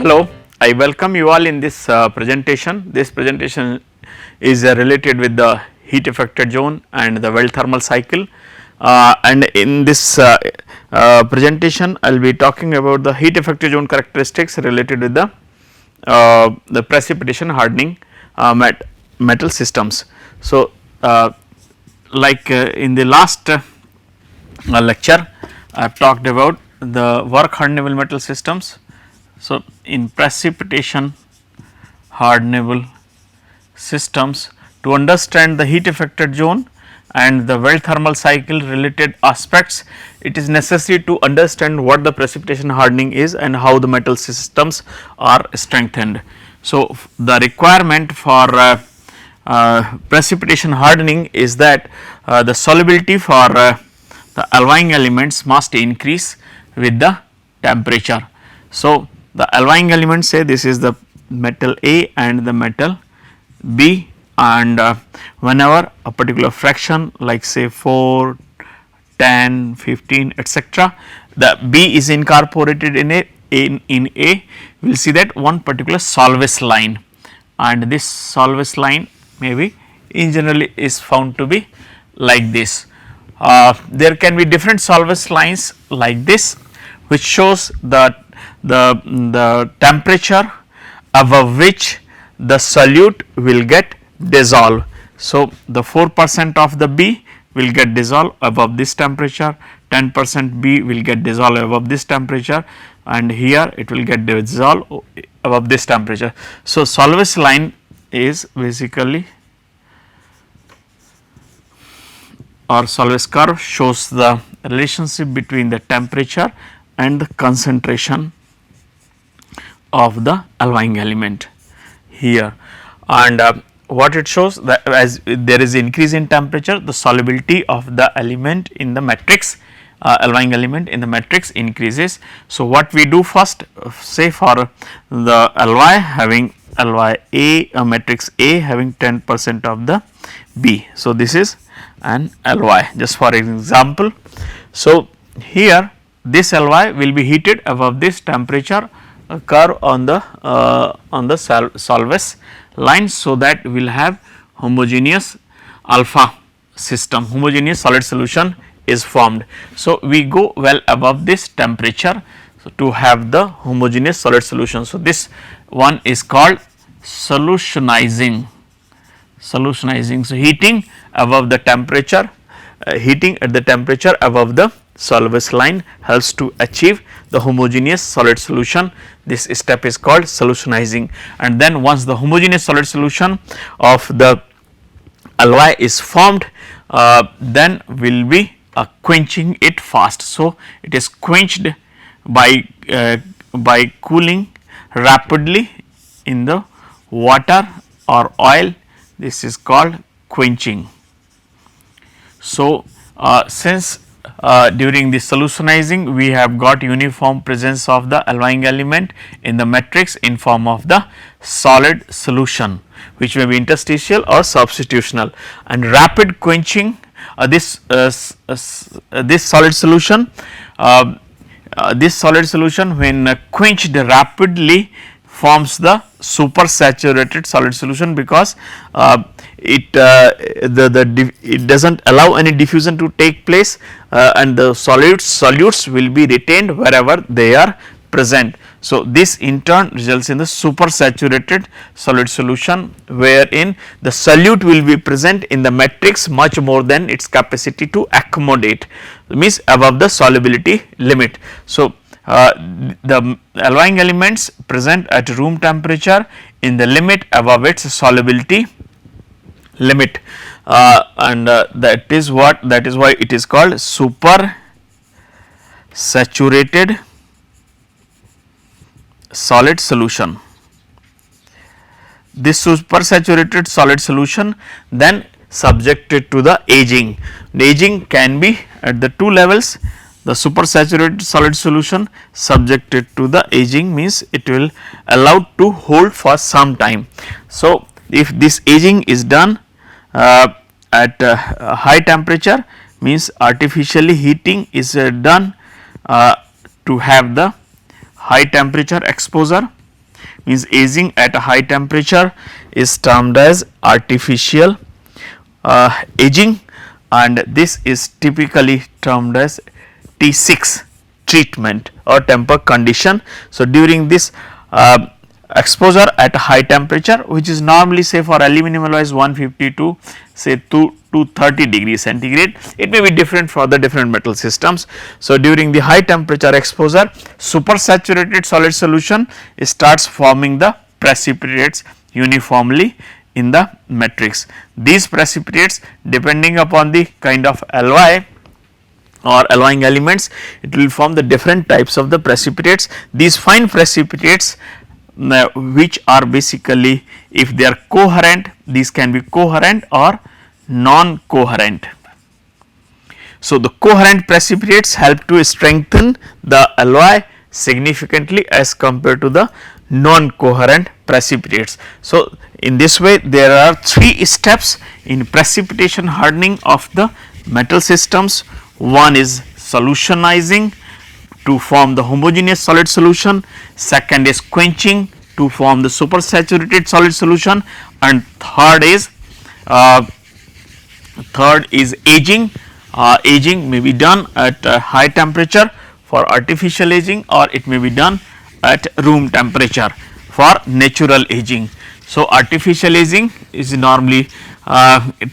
Hello, I welcome you all in this presentation. This presentation is related with the heat affected zone and the weld thermal cycle, and in this presentation I will be talking about the heat affected zone characteristics related with the precipitation hardening metal systems. So, in the last lecture I have talked about the work hardenable metal systems. So, in precipitation hardenable systems, to understand the heat affected zone and the weld thermal cycle related aspects, it is necessary to understand what the precipitation hardening is and how the metal systems are strengthened. So, the requirement for precipitation hardening is that the solubility for the alloying elements must increase with the temperature. So, the alloying elements, say this is the metal A and the metal B, and whenever a particular fraction like say 4, 10, 15 etc., the B is incorporated in A, we will see that one particular Solves line, and this Solves line maybe in generally is found to be like this. There can be different Solves lines like this, which shows that the temperature above which the solute will get dissolved. So, the 4% of the B will get dissolved above this temperature, 10% B will get dissolved above this temperature, and here it will get dissolved above this temperature. So, Solves line is basically, or Solves curve shows the relationship between the temperature and the concentration of the alloying element here, and what it shows that as there is increase in temperature, the solubility of the element in the matrix alloying element in the matrix increases. So, what we do first, say for the alloy having alloy A, matrix A having 10% of the B. So, this is an alloy just for example. So, here this alloy will be heated above this temperature curve on the Solves line, so that we will have homogeneous alpha system, homogeneous solid solution is formed. So, we go well above this temperature, so to have the homogeneous solid solution. So, this one is called solutionizing. So, heating above the temperature, heating at the temperature above the Solves line helps to achieve the homogeneous solid solution. This step is called solutionizing, and then once the homogeneous solid solution of the alloy is formed, then will be quenching it fast. So, it is quenched by cooling rapidly in the water or oil. This is called quenching. So, since during the solutionizing we have got uniform presence of the alloying element in the matrix in form of the solid solution, which may be interstitial or substitutional, and rapid quenching this solid solution when quenched rapidly forms the supersaturated solid solution, because it does not allow any diffusion to take place, and the solutes will be retained wherever they are present. So, this in turn results in the supersaturated solid solution, wherein the solute will be present in the matrix much more than its capacity to accommodate, means above the solubility limit. So, the alloying elements present at room temperature in the limit above its solubility limit, and that is why it is called super saturated solid solution. This supersaturated solid solution then subjected to the aging. The aging can be at the two levels. The supersaturated solid solution subjected to the aging means it will allow to hold for some time. So, if this aging is done at high temperature, means artificially heating is done to have the high temperature exposure, means aging at a high temperature is termed as artificial aging, and this is typically termed as T6 treatment or temper condition. So, during this exposure at a high temperature, which is normally say for aluminum alloy is 150 to say 230 degrees centigrade, it may be different for the different metal systems. So, during the high temperature exposure, supersaturated solid solution starts forming the precipitates uniformly in the matrix. These precipitates, depending upon the kind of alloy or alloying elements, it will form the different types of the precipitates. These fine precipitates which are basically, if they are coherent, these can be coherent or non-coherent. So, the coherent precipitates help to strengthen the alloy significantly as compared to the non-coherent precipitates. So, in this way there are 3 steps in precipitation hardening of the metal systems. One is solutionizing to form the homogeneous solid solution, second is quenching to form the supersaturated solid solution, and third is aging. Aging may be done at a high temperature for artificial aging, or it may be done at room temperature for natural aging. So, artificial aging is normally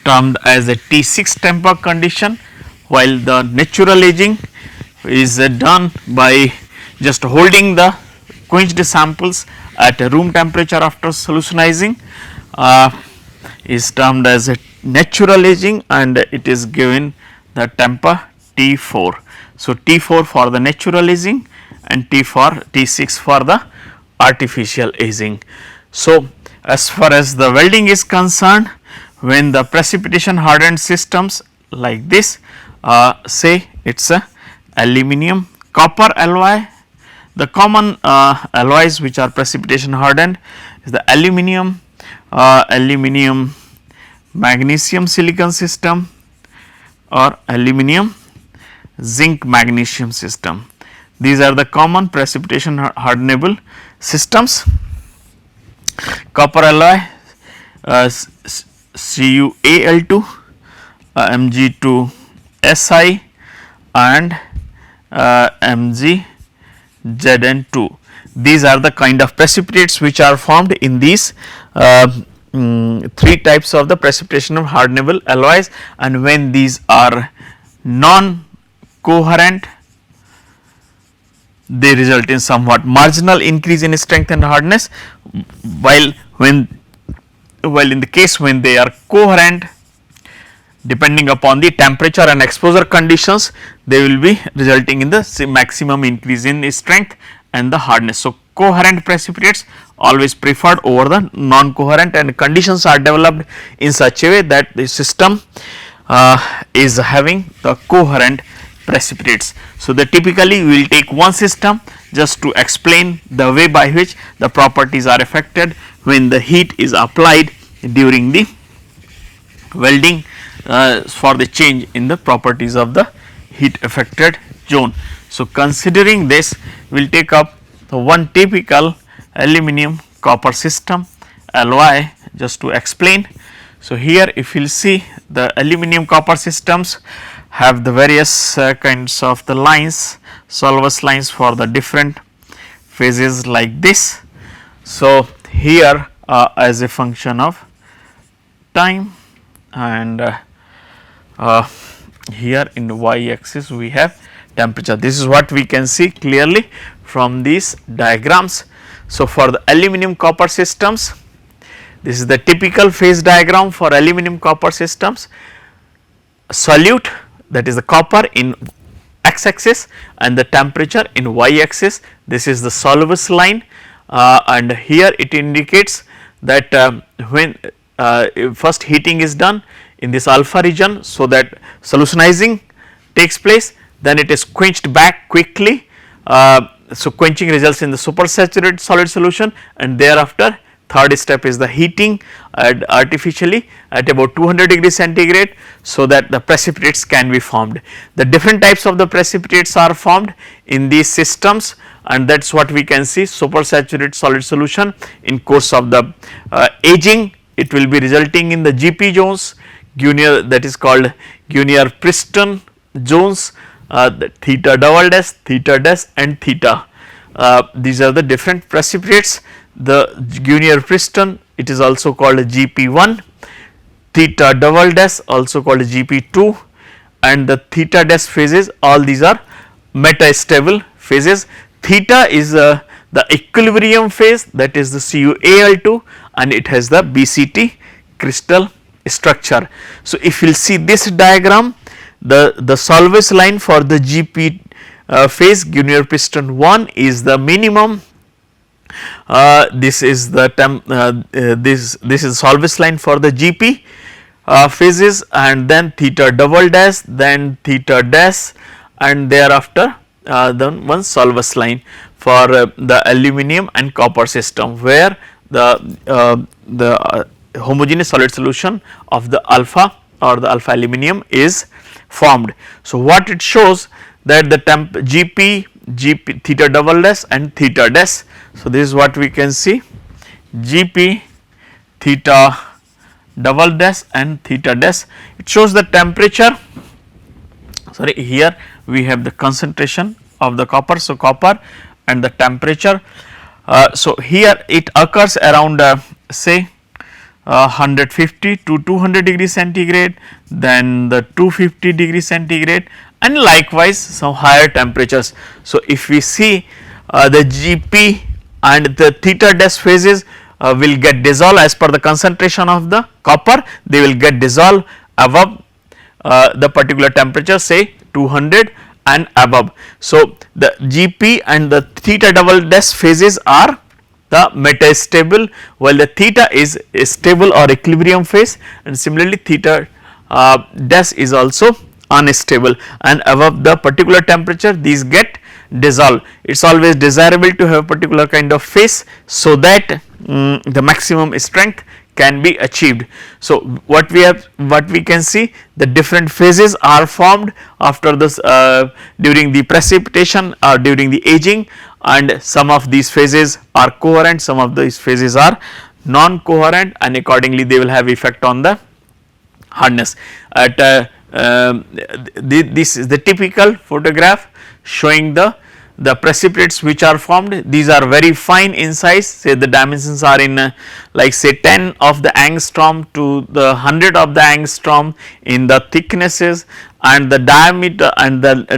termed as a T6 temper condition, while the natural aging is done by just holding the quenched samples at a room temperature after solutionizing, is termed as a natural aging, and it is given the temper T4. So, T4 for the natural aging and T6 for the artificial aging. So, as far as the welding is concerned, when the precipitation hardened systems like this, say it is a aluminum copper alloy, the common alloys which are precipitation hardened is the aluminum magnesium silicon system or aluminum zinc magnesium system. These are the common precipitation hardenable systems. Copper alloy CuAl2, Mg2Si and MgZn2. These are the kind of precipitates which are formed in these 3 types of the precipitation of hardenable alloys, and when these are non-coherent, they result in somewhat marginal increase in strength and hardness, while in the case when they are coherent, depending upon the temperature and exposure conditions, they will be resulting in the maximum increase in strength and the hardness. So, coherent precipitates always preferred over the non-coherent, and conditions are developed in such a way that the system is having the coherent precipitates. So, they typically we will take one system just to explain the way by which the properties are affected when the heat is applied during the welding for the change in the properties of the heat affected zone. So, considering this, we will take up the one typical aluminum copper system alloy just to explain. So, here if you will see, the aluminum copper systems have the various kinds of the lines, solvus lines for the different phases like this. So, here as a function of time, and here in the y axis we have temperature. This is what we can see clearly from these diagrams. So, for the aluminum copper systems, this is the typical phase diagram for aluminum copper systems. Solute, that is the copper, in x axis and the temperature in y axis. This is the solvus line, and here it indicates that when first heating is done in this alpha region, so that solutionizing takes place, then it is quenched back quickly. So, quenching results in the supersaturated solid solution, and thereafter third step is the heating artificially at about 200 degrees centigrade, so that the precipitates can be formed. The different types of the precipitates are formed in these systems, and that is what we can see. Supersaturated solid solution in course of the aging, it will be resulting in the GP zones, Guinier, that is called Guinier-Piston zones, the theta double dash, theta dash and theta. These are the different precipitates. The Guinier-Piston, it is also called GP1, theta double dash also called GP2, and the theta dash phases, all these are metastable phases. Theta is the equilibrium phase, that is the CuAl2, and it has the BCT crystal structure. So, if you will see this diagram, the Solves line for the GP phase Guinier-Piston 1 is the minimum. This is the this is Solves line for the GP phases, and then theta double dash, then theta dash, and thereafter then one Solves line for the aluminum and copper system, where the homogeneous solid solution of the alpha or the alpha aluminum is formed. So, what it shows that the GP theta double dash and theta dash. So, this is what we can see, GP theta double dash and theta dash. It shows the temperature, sorry, here we have the concentration of the copper. So, copper and the temperature. So, here it occurs around say 150 to 200 degrees centigrade, then the 250 degrees centigrade, and likewise some higher temperatures. So, if we see the GP and the theta dash phases will get dissolved as per the concentration of the copper, they will get dissolved above the particular temperature, say 200 and above. So, the GP and the theta double dash phases are the metastable, while the theta is a stable or equilibrium phase, and similarly theta dash is also unstable, and above the particular temperature these get dissolved. It is always desirable to have a particular kind of phase, so that the maximum strength can be achieved. So, what we can see, the different phases are formed after this during the precipitation or during the aging, and some of these phases are coherent, some of these phases are non-coherent, and accordingly they will have effect on the hardness. At this is the typical photograph showing the precipitates which are formed. These are very fine in size, say the dimensions are in like say 10 of the angstrom to the 100 of the angstrom in the thicknesses, and the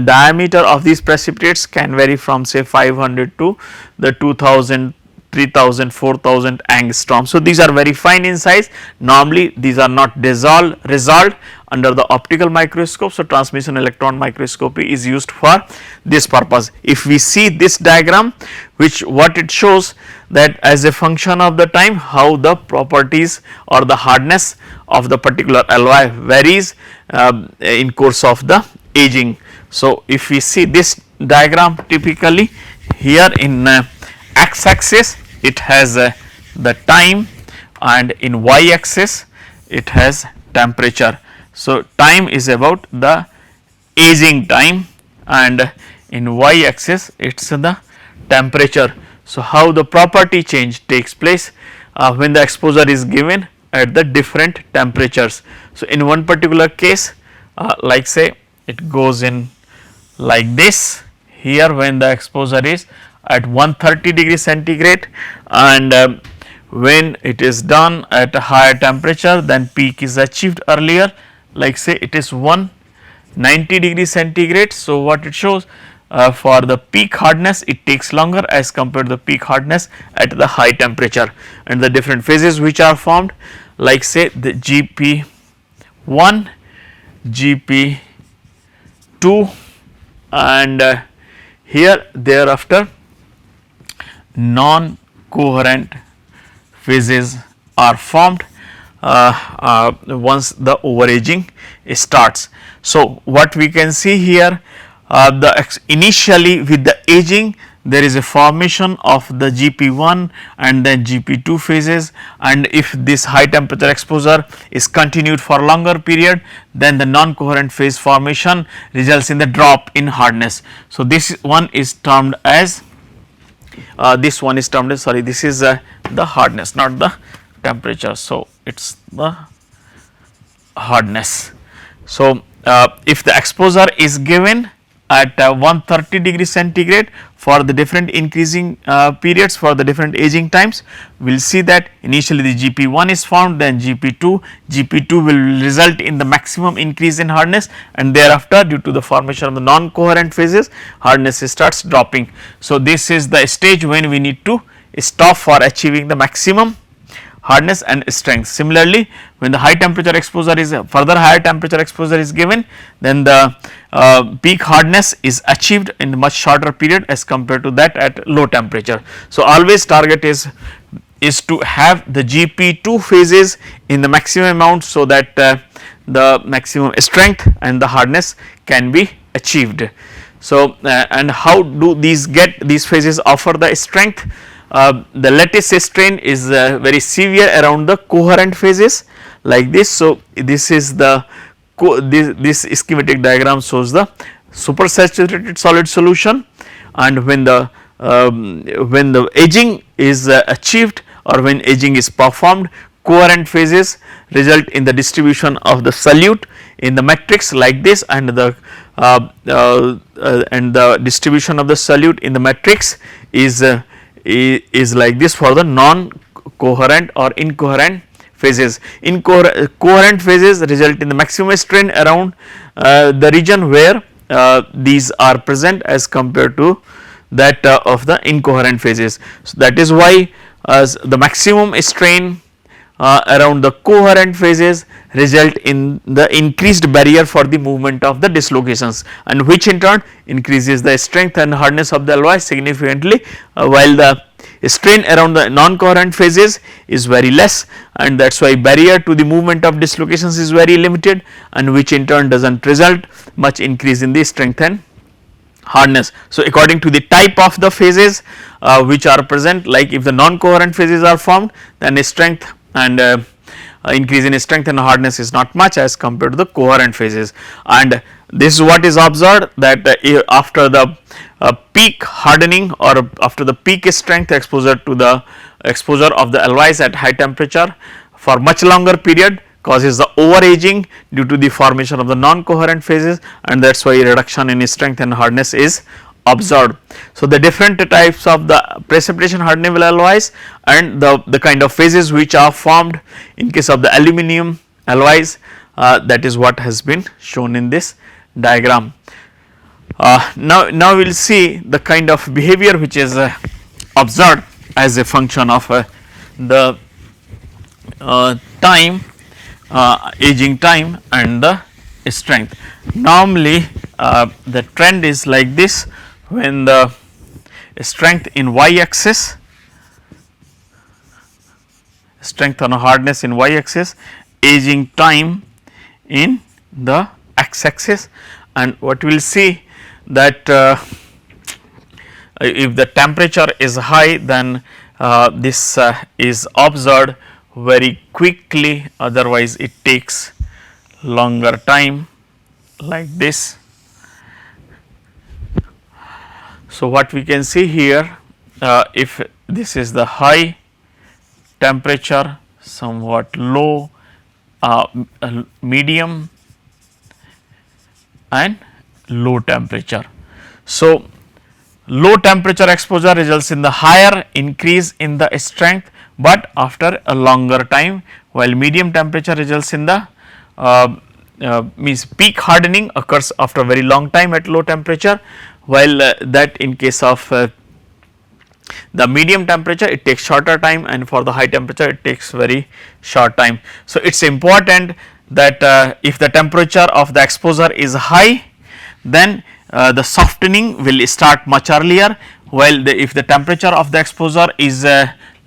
diameter of these precipitates can vary from say 500 to the 2000, 3000, 4000 angstrom. So, these are very fine in size. Normally these are not resolved under the optical microscope. So, transmission electron microscopy is used for this purpose. If we see this diagram, what it shows, that as a function of the time how the properties or the hardness of the particular alloy varies in course of the aging. So, if we see this diagram, typically here in x axis it has the time, and in y axis it has temperature. So, time is about the aging time, and in y axis it is the temperature. So, how the property change takes place when the exposure is given at the different temperatures. So, in one particular case like say it goes in like this, here when the exposure is at 130 degrees centigrade, and when it is done at a higher temperature, then peak is achieved earlier, like say it is 190 degrees centigrade. So, what it shows, for the peak hardness it takes longer as compared to the peak hardness at the high temperature, and the different phases which are formed, like say the GP1, GP2, and here thereafter non-coherent phases are formed once the overaging starts. So, what we can see here, initially with the aging there is a formation of the GP1 and then GP2 phases, and if this high temperature exposure is continued for a longer period, then the non-coherent phase formation results in the drop in hardness. So, this one is termed as this is the hardness, not the temperature. So, it is the hardness. So, if the exposure is given at 130 degree centigrade for the different increasing periods for the different aging times, we will see that initially the GP1 is formed, then GP2 will result in the maximum increase in hardness, and thereafter due to the formation of the non-coherent phases, hardness starts dropping. So, this is the stage when we need to stop for achieving the maximum hardness and strength. Similarly, when the high temperature exposure is further higher temperature exposure is given, then the peak hardness is achieved in a much shorter period as compared to that at low temperature. So, always target is to have the GP2 phases in the maximum amount, so that the maximum strength and the hardness can be achieved. So, and how do these phases offer the strength? The lattice strain is very severe around the coherent phases like this. So, this is the this schematic diagram shows the supersaturated solid solution, and when the aging is achieved or when aging is performed, coherent phases result in the distribution of the solute in the matrix like this, and the distribution of the solute in the matrix is like this for the non-coherent or incoherent phases. Coherent phases result in the maximum strain around the region where these are present as compared to that of the incoherent phases. So, that is why the maximum strain around the coherent phases result in the increased barrier for the movement of the dislocations, and which in turn increases the strength and hardness of the alloy significantly, while the strain around the non-coherent phases is very less, and that is why barrier to the movement of dislocations is very limited, and which in turn does not result much increase in the strength and hardness. So, according to the type of the phases which are present, like if the non-coherent phases are formed, then strength and increase in strength and hardness is not much as compared to the coherent phases. And this is what is observed, that after the peak hardening or after the peak strength exposure to the exposure of the alloys at high temperature for much longer period causes the over aging due to the formation of the non-coherent phases, and that is why reduction in strength and hardness is observed. So, the different types of the precipitation hardenable alloys and the kind of phases which are formed in case of the aluminum alloys, that is what has been shown in this diagram. Now we will see the kind of behavior which is observed as a function of the time, aging time and the strength. Normally the trend is like this: when the strength in y axis, strength on hardness in y axis, aging time in the x axis, and what we will see that if the temperature is high, then this is observed very quickly, otherwise it takes longer time like this. So, what we can see here, if this is the high temperature, somewhat low, medium and low temperature. So, low temperature exposure results in the higher increase in the strength, but after a longer time, while medium temperature results in the means peak hardening occurs after a very long time at low temperature, while that in case of the medium temperature it takes shorter time, and for the high temperature it takes very short time. So, it is important that if the temperature of the exposure is high, then the softening will start much earlier, while if the temperature of the exposure is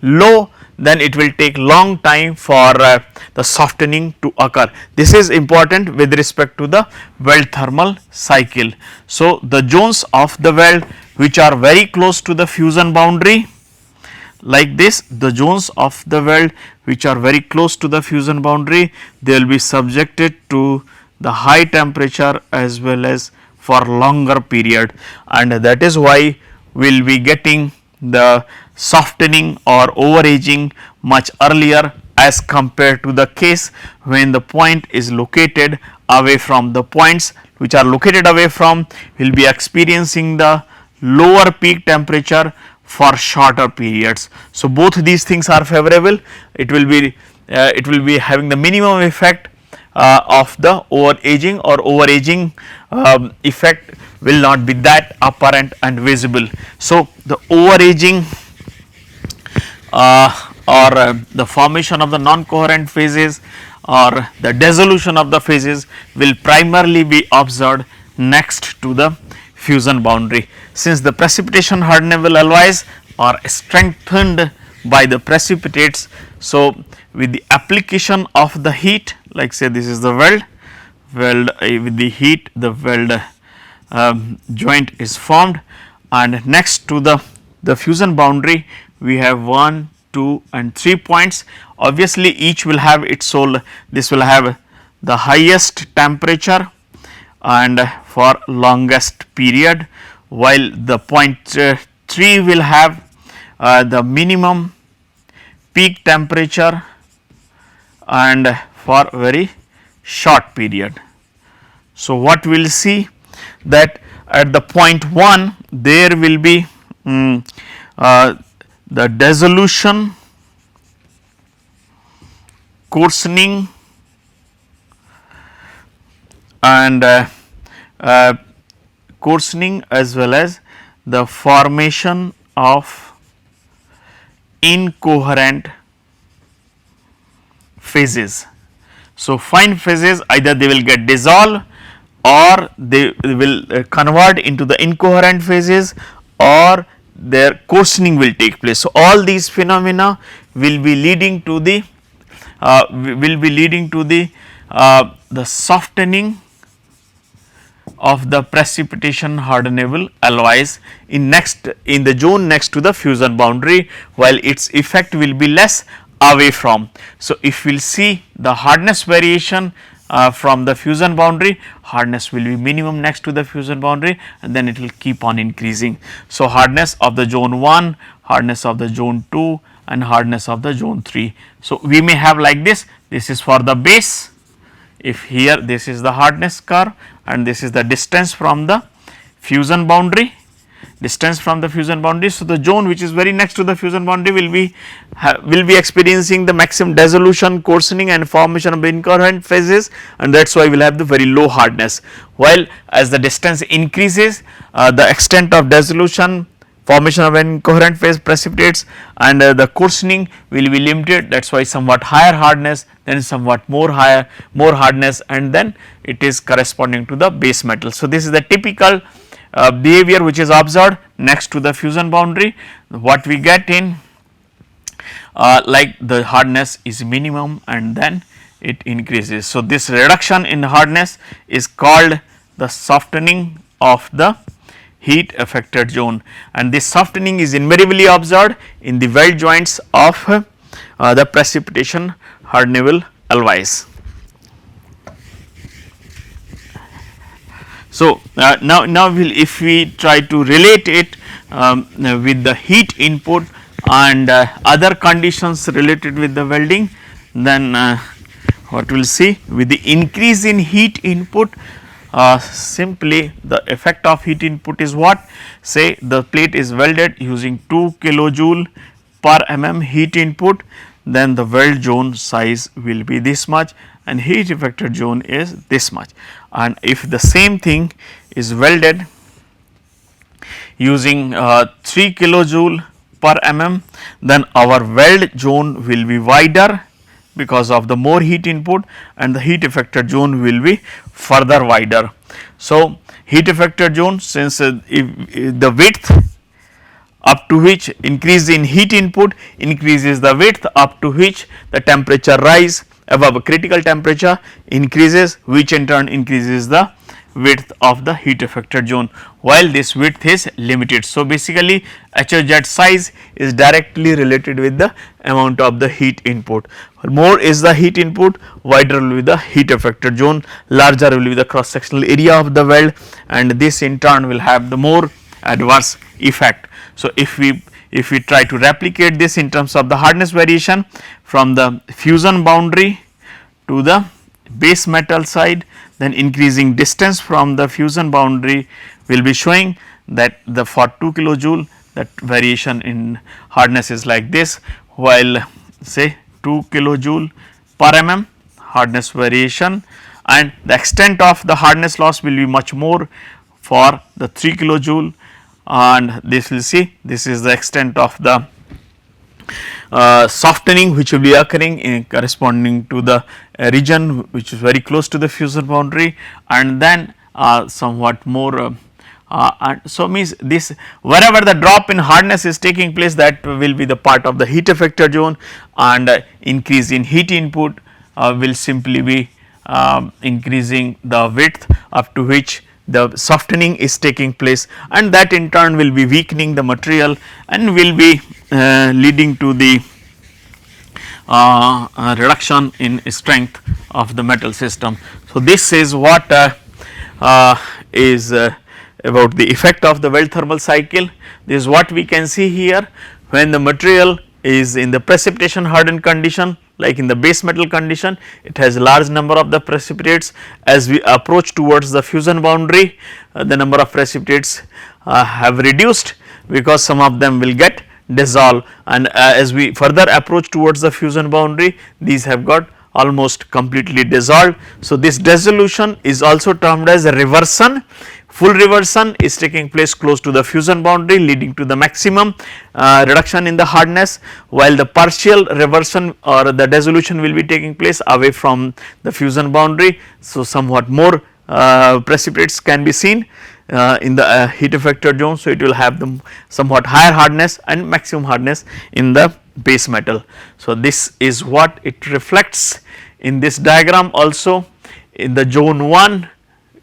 low, then it will take long time for the softening to occur. This is important with respect to the weld thermal cycle. So, the zones of the weld which are very close to the fusion boundary, like this, the zones of the weld which are very close to the fusion boundary, they will be subjected to the high temperature as well as for longer period, and that is why we will be getting the softening or over aging much earlier as compared to the case when the point is located away from. The points which are located away from will be experiencing the lower peak temperature for shorter periods. So, both these things are favorable. It will be having the minimum effect of the over aging, or over aging effect will not be that apparent and visible. So, the over aging or the formation of the non-coherent phases or the dissolution of the phases will primarily be observed next to the fusion boundary. Since the precipitation hardenable alloys are strengthened by the precipitates, so with the application of the heat, like say this is the weld with the heat, the weld joint is formed, and next to the fusion boundary we have 1, 2 and 3 points. Obviously, each will have its own, this will have the highest temperature and for longest period, while the point 3 will have the minimum peak temperature and for very short period. So, what we will see that at the point 1 there will be the dissolution, coarsening and coarsening as well as the formation of incoherent phases. So, fine phases either they will get dissolved or they will convert into the incoherent phases, or their coarsening will take place. So, all these phenomena will be leading to the softening of the precipitation hardenable alloys in the zone next to the fusion boundary, while its effect will be less away from. So, if we will see the hardness variation from the fusion boundary, hardness will be minimum next to the fusion boundary and then it will keep on increasing. So, hardness of the zone 1, hardness of the zone 2 and hardness of the zone 3. So, we may have like this is for the base, if here this is the hardness curve and this is the distance from the fusion boundary, So, the zone which is very next to the fusion boundary will be experiencing the maximum dissolution, coarsening and formation of incoherent phases, and that is why we will have the very low hardness, while as the distance increases the extent of dissolution, formation of incoherent phase precipitates and the coarsening will be limited. That is why somewhat higher hardness, then somewhat more hardness, and then it is corresponding to the base metal. So, this is the typical behavior which is observed next to the fusion boundary. What we get in like the hardness is minimum and then it increases. So, this reduction in hardness is called the softening of the heat affected zone, and this softening is invariably observed in the weld joints of the precipitation hardenable alloys. So, now if we try to relate it with the heat input and other conditions related with the welding, then what we will see with the increase in heat input, simply the effect of heat input is what? Say the plate is welded using 2 kilojoule per mm heat input, then the weld zone size will be this much and heat affected zone is this much. And if the same thing is welded using 3 kilojoule per mm, then our weld zone will be wider because of the more heat input and the heat affected zone will be further wider. So, heat affected zone, since if the width up to which increase in heat input increases the width, up to which the temperature rise above a critical temperature increases, which in turn increases the width of the heat affected zone, while this width is limited. So, basically HFZ size is directly related with the amount of the heat input. More is the heat input, wider will be the heat affected zone, larger will be the cross sectional area of the weld, and this in turn will have the more adverse effect. So, if we try to replicate this in terms of the hardness variation from the fusion boundary to the base metal side, then increasing distance from the fusion boundary will be showing that the for 2 kilojoule that variation in hardness is like this, while say 2 kilojoule per mm hardness variation, and the extent of the hardness loss will be much more for the 3 kilojoule, and this will see this is the extent of the softening which will be occurring in corresponding to the region which is very close to the fusion boundary, and then somewhat more and so means this wherever the drop in hardness is taking place, that will be the part of the heat affected zone, and increase in heat input will simply be increasing the width up to which the softening is taking place, and that in turn will be weakening the material and will be leading to the reduction in strength of the metal system. So, this is what is about the effect of the weld thermal cycle. This is what we can see here when the material is in the precipitation hardened condition, like in the base metal condition, it has a large number of the precipitates. As we approach towards the fusion boundary, the number of precipitates have reduced because some of them will get dissolved, and as we further approach towards the fusion boundary, these have got almost completely dissolved. So, this dissolution is also termed as a reversion. Full reversion is taking place close to the fusion boundary, leading to the maximum reduction in the hardness, while the partial reversion or the dissolution will be taking place away from the fusion boundary. So, somewhat more precipitates can be seen in the heat affected zone. So, it will have the somewhat higher hardness and maximum hardness in the base metal. So, this is what it reflects in this diagram also. In the zone 1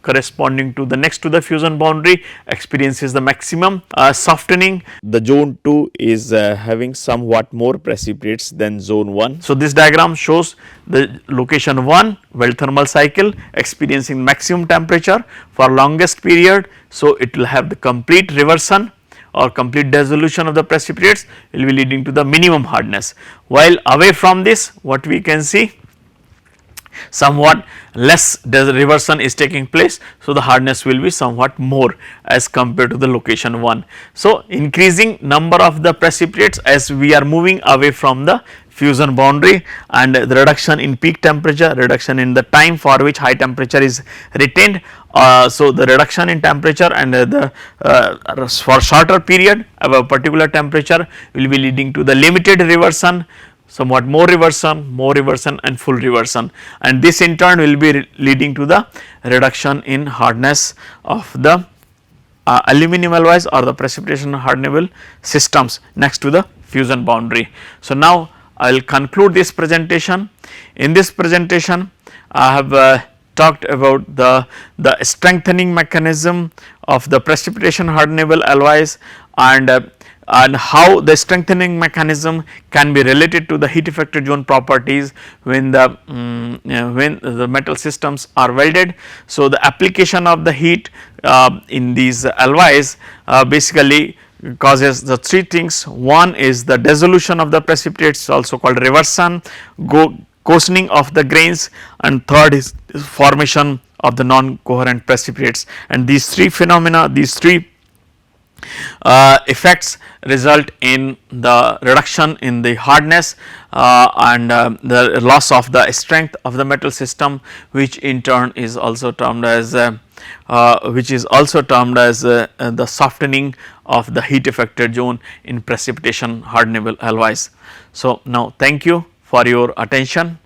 corresponding to the next to the fusion boundary experiences the maximum softening. The zone 2 is having somewhat more precipitates than zone 1. So, this diagram shows the location 1 weld thermal cycle experiencing maximum temperature for longest period. So, it will have the complete reversion or complete dissolution of the precipitates, will be leading to the minimum hardness, while away from this what we can see somewhat less reversion is taking place. So, the hardness will be somewhat more as compared to the location 1. So, increasing number of the precipitates as we are moving away from the fusion boundary, and the reduction in peak temperature, reduction in the time for which high temperature is retained. So, the reduction in temperature and for shorter period above particular temperature will be leading to the limited reversion, somewhat more reversion and full reversion, and this in turn will be leading to the reduction in hardness of the aluminum alloys or the precipitation hardenable systems next to the fusion boundary. So, now I will conclude this presentation. In this presentation I have talked about the strengthening mechanism of the precipitation hardenable alloys, and how the strengthening mechanism can be related to the heat affected zone properties when the metal systems are welded. So, the application of the heat in these alloys basically causes the three things. One is the dissolution of the precipitates, also called reversion, coarsening of the grains, and third is formation of the non-coherent precipitates, and these three phenomena, these three effects result in the reduction in the hardness and the loss of the strength of the metal system, which in turn is also termed as the softening of the heat affected zone in precipitation hardenable alloys. So, now thank you for your attention.